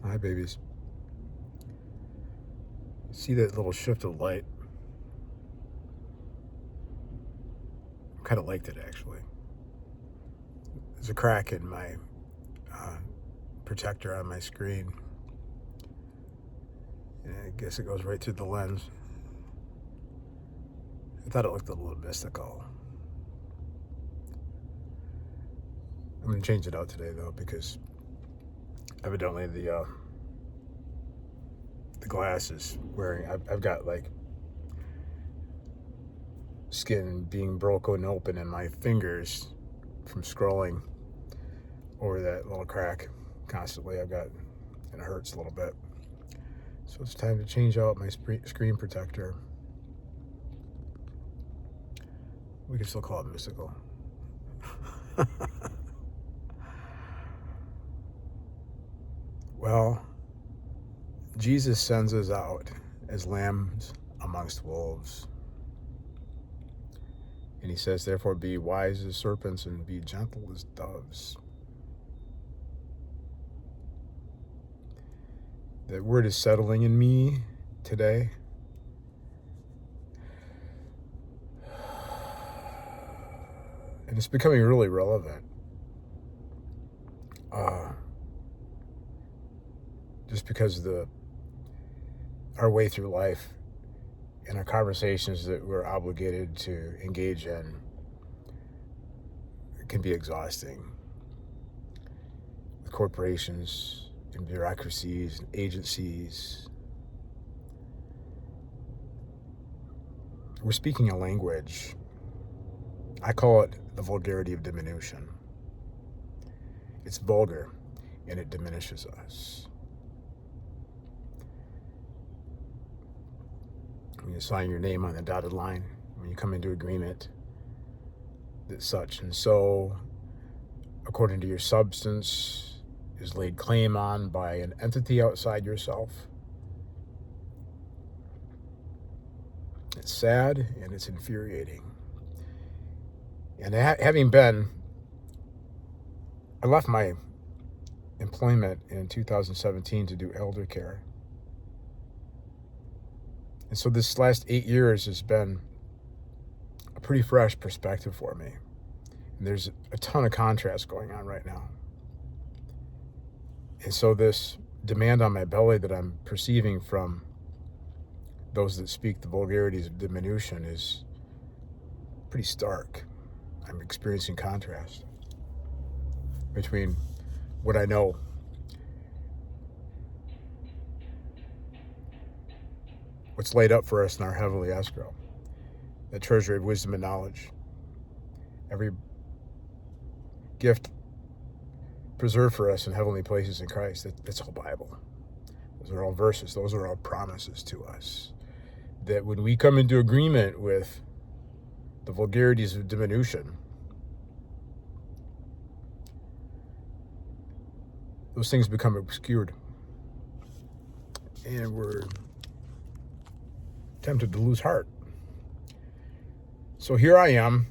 Hi, babies. See that little shift of light? I kind of liked it, actually. There's a crack in my protector on my screen. And I guess it goes right through the lens. I thought it looked a little mystical. I'm going to change it out today, though, because evidently the glass is wearing... I've got, like, skin being broken open in my fingers from scrolling over that little crack constantly. And it hurts a little bit. So it's time to change out my screen protector. We can still call it mystical. Well, Jesus sends us out as lambs amongst wolves. And he says, therefore, be wise as serpents and be gentle as doves. That word is settling in me today. And it's becoming really relevant. Just because our way through life and our conversations that we're obligated to engage in can be exhausting. With corporations and bureaucracies and agencies. We're speaking a language. I call it the vulgarity of diminution. It's vulgar and it diminishes us. When you sign your name on the dotted line, when you come into agreement that such and so, according to your substance, is laid claim on by an entity outside yourself. It's sad and it's infuriating. And I left my employment in 2017 to do elder care. And so this last 8 years has been a pretty fresh perspective for me. And there's a ton of contrast going on right now. And so this demand on my belly that I'm perceiving from those that speak the vulgarities of diminution is pretty stark. I'm experiencing contrast between what I know what's laid up for us in our heavenly escrow, the treasury of wisdom and knowledge, every gift preserved for us in heavenly places in Christ. That's all Bible. Those are all verses. Those are all promises to us. That when we come into agreement with the vulgarities of diminution, those things become obscured. And we're tempted to lose heart. So here I am,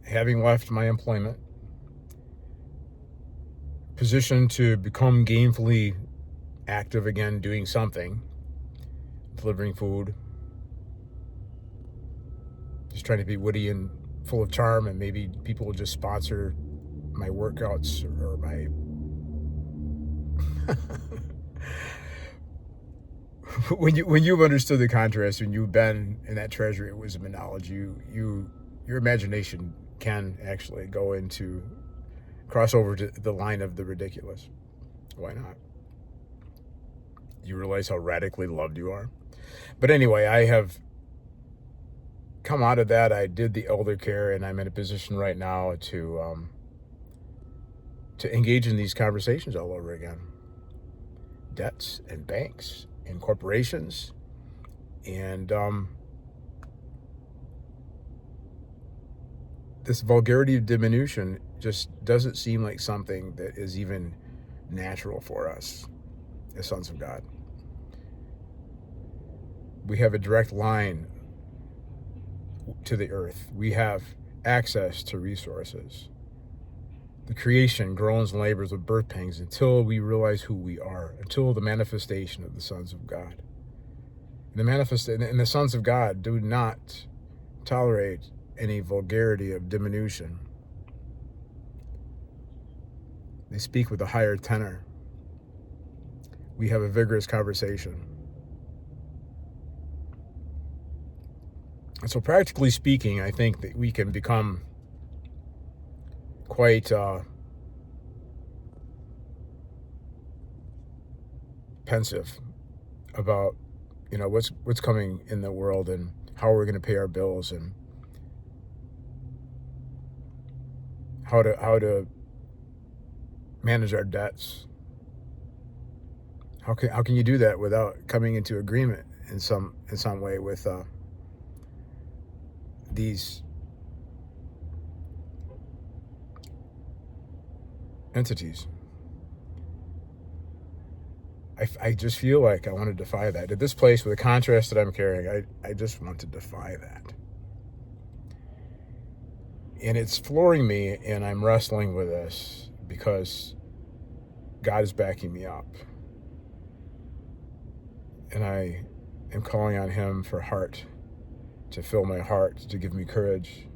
having left my employment, positioned to become gainfully active again, doing something, delivering food, just trying to be witty and full of charm, and maybe people will just sponsor my workouts or my when you've understood the contrast, when you've been in that treasury of wisdom and knowledge, your imagination can actually cross over to the line of the ridiculous. Why not? You realize how radically loved you are. But anyway, I have come out of that. I did the elder care, and I'm in a position right now to engage in these conversations all over again. Debts and banks and corporations, and this vulgarity of diminution just doesn't seem like something that is even natural for us as sons of God. We have a direct line to the earth. We have access to resources. The creation groans and labors with birth pangs until we realize who we are, until the manifestation of the sons of God. And the sons of God do not tolerate any vulgarity of diminution. They speak with a higher tenor. We have a vigorous conversation. And so practically speaking, I think that we can become quite pensive about, what's coming in the world and how we're going to pay our bills and how to manage our debts. How can you do that without coming into agreement in some way with these entities? I just feel like I want to defy that. At this place, with the contrast that I'm carrying, I just want to defy that. And it's flooring me, and I'm wrestling with this because God is backing me up. And I am calling on him for heart, to fill my heart, to give me courage,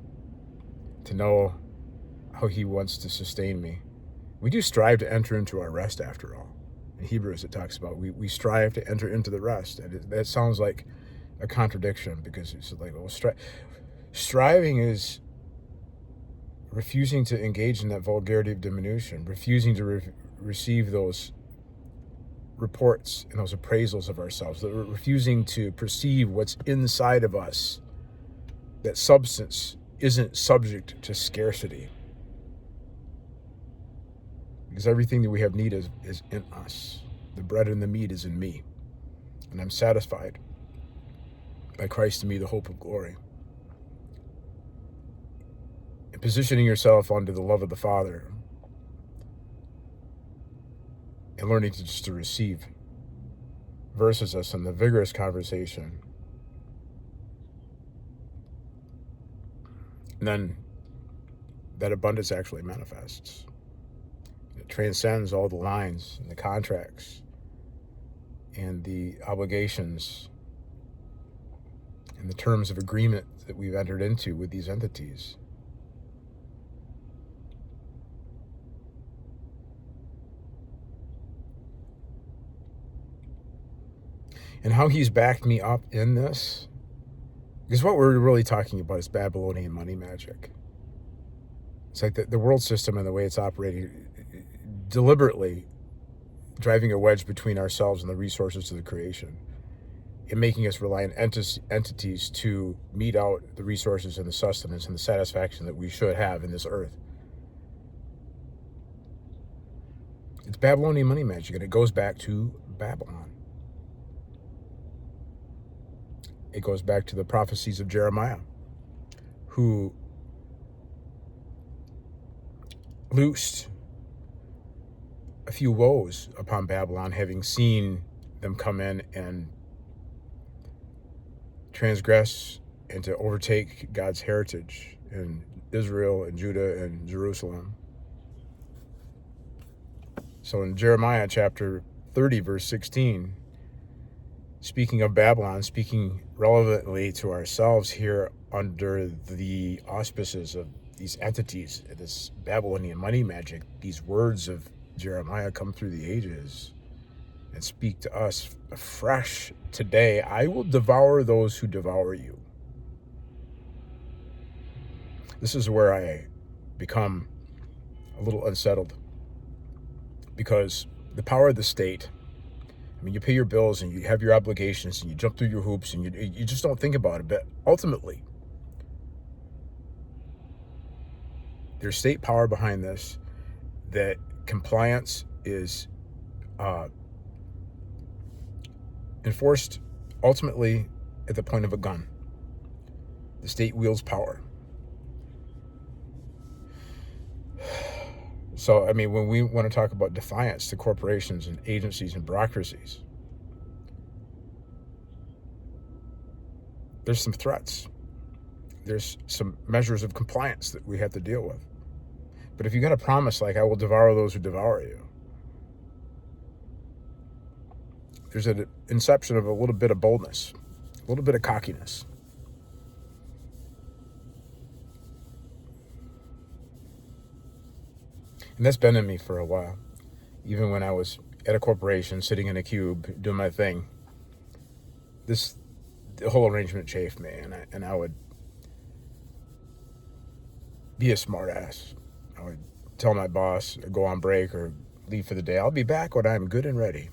to know how he wants to sustain me. We do strive to enter into our rest, after all. In Hebrews, it talks about we strive to enter into the rest. And that sounds like a contradiction, because it's like, well, striving is refusing to engage in that vulgarity of diminution, refusing to receive those reports and those appraisals of ourselves, refusing to perceive what's inside of us, that substance isn't subject to scarcity. Because everything that we have need is in us. The bread and the meat is in me. And I'm satisfied by Christ in me, the hope of glory. And positioning yourself under the love of the Father and learning to receive versus us in the vigorous conversation. And then that abundance actually manifests. It transcends all the lines and the contracts and the obligations and the terms of agreement that we've entered into with these entities. And how he's backed me up in this, because what we're really talking about is Babylonian money magic. It's like the world system and the way it's operating, deliberately driving a wedge between ourselves and the resources of the creation, and making us rely on entities to mete out the resources and the sustenance and the satisfaction that we should have in this earth. It's Babylonian money magic, and it goes back to Babylon. It goes back to the prophecies of Jeremiah, who loosed a few woes upon Babylon, having seen them come in and transgress and to overtake God's heritage in Israel and Judah and Jerusalem. So in Jeremiah chapter 30, verse 16, speaking of Babylon, speaking relevantly to ourselves here under the auspices of these entities, this Babylonian money magic, these words of Jeremiah come through the ages and speak to us afresh today. I will devour those who devour you. This is where I become a little unsettled, because the power of the state, I mean, you pay your bills and you have your obligations and you jump through your hoops and you just don't think about it. But ultimately, there's state power behind this, that compliance is enforced ultimately at the point of a gun. The state wields power. So, I mean, when we want to talk about defiance to corporations and agencies and bureaucracies, there's some threats. There's some measures of compliance that we have to deal with. But if you got a promise like, I will devour those who devour you, there's an inception of a little bit of boldness, a little bit of cockiness. And that's been in me for a while. Even when I was at a corporation, sitting in a cube, doing my thing, the whole arrangement chafed me, and I would be a smart ass. I would tell my boss, go on break or leave for the day, I'll be back when I'm good and ready.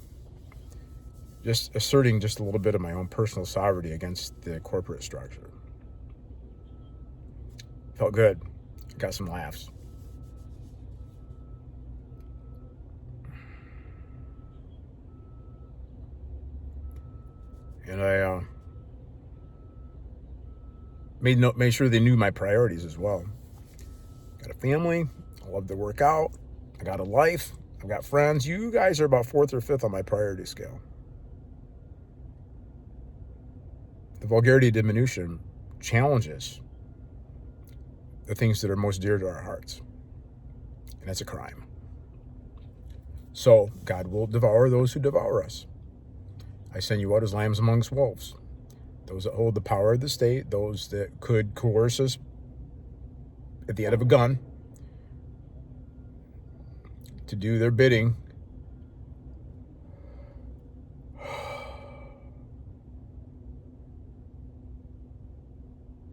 Just asserting just a little bit of my own personal sovereignty against the corporate structure. Felt good. Got some laughs. And I made sure they knew my priorities as well. Got a family. I love to work out. I got a life. I've got friends. You guys are about 4th or 5th on my priority scale. The vulgarity of diminution challenges the things that are most dear to our hearts. And that's a crime. So God will devour those who devour us. I send you out as lambs amongst wolves. Those that hold the power of the state, those that could coerce us at the end of a gun to do their bidding.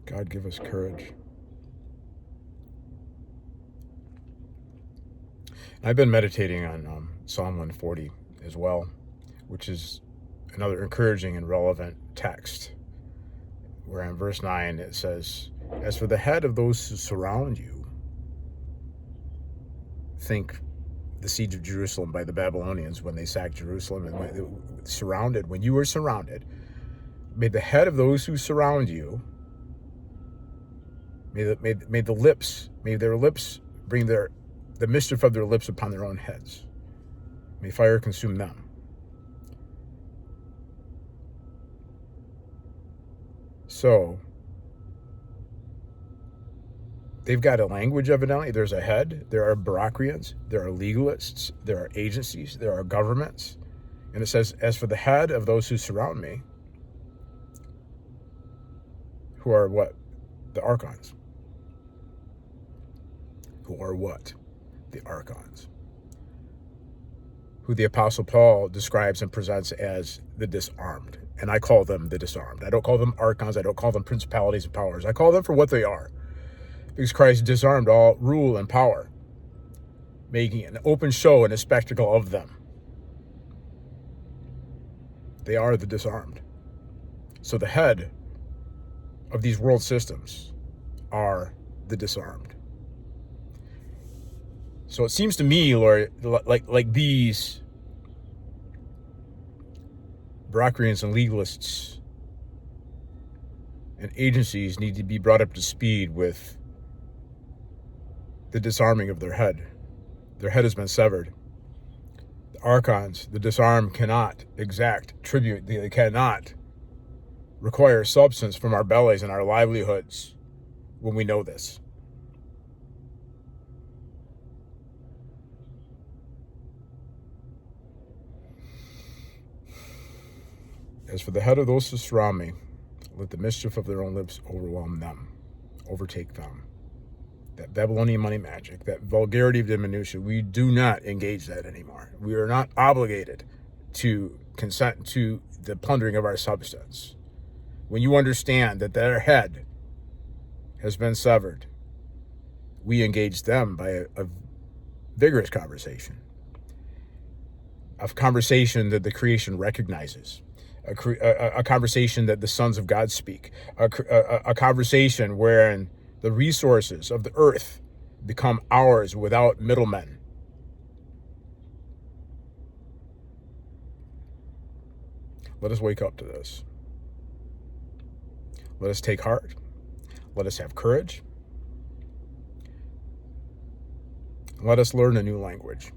God, give us courage. I've been meditating on Psalm 140 as well, which is another encouraging and relevant text, where in verse 9 it says, as for the head of those who surround you, think the siege of Jerusalem by the Babylonians when they sacked Jerusalem and when you were surrounded, may the head of those who surround you, may their lips bring the mischief of their lips upon their own heads. May fire consume them. So, they've got a language evidently. There's a head. There are bureaucrats. There are legalists. There are agencies. There are governments. And it says, as for the head of those who surround me, who are what? The archons. Who are what? The archons. Who the Apostle Paul describes and presents as the disarmed. And I call them the disarmed. I don't call them archons. I don't call them principalities and powers. I call them for what they are. Because Christ disarmed all rule and power, making an open show and a spectacle of them. They are the disarmed. So the head of these world systems are the disarmed. So it seems to me, Lord, like these bureaucrats and legalists and agencies need to be brought up to speed with the disarming of their head. Their head has been severed. The archons, the disarmed, cannot exact tribute. They cannot require substance from our bellies and our livelihoods when we know this. As for the head of those who surround me, let the mischief of their own lips overwhelm them, overtake them. That Babylonian money magic, that vulgarity of diminution, we do not engage that anymore. We are not obligated to consent to the plundering of our substance. When you understand that their head has been severed, we engage them by a vigorous conversation. A conversation that the creation recognizes. A conversation that the sons of God speak. A conversation wherein the resources of the earth become ours without middlemen. Let us wake up to this. Let us take heart. Let us have courage. Let us learn a new language.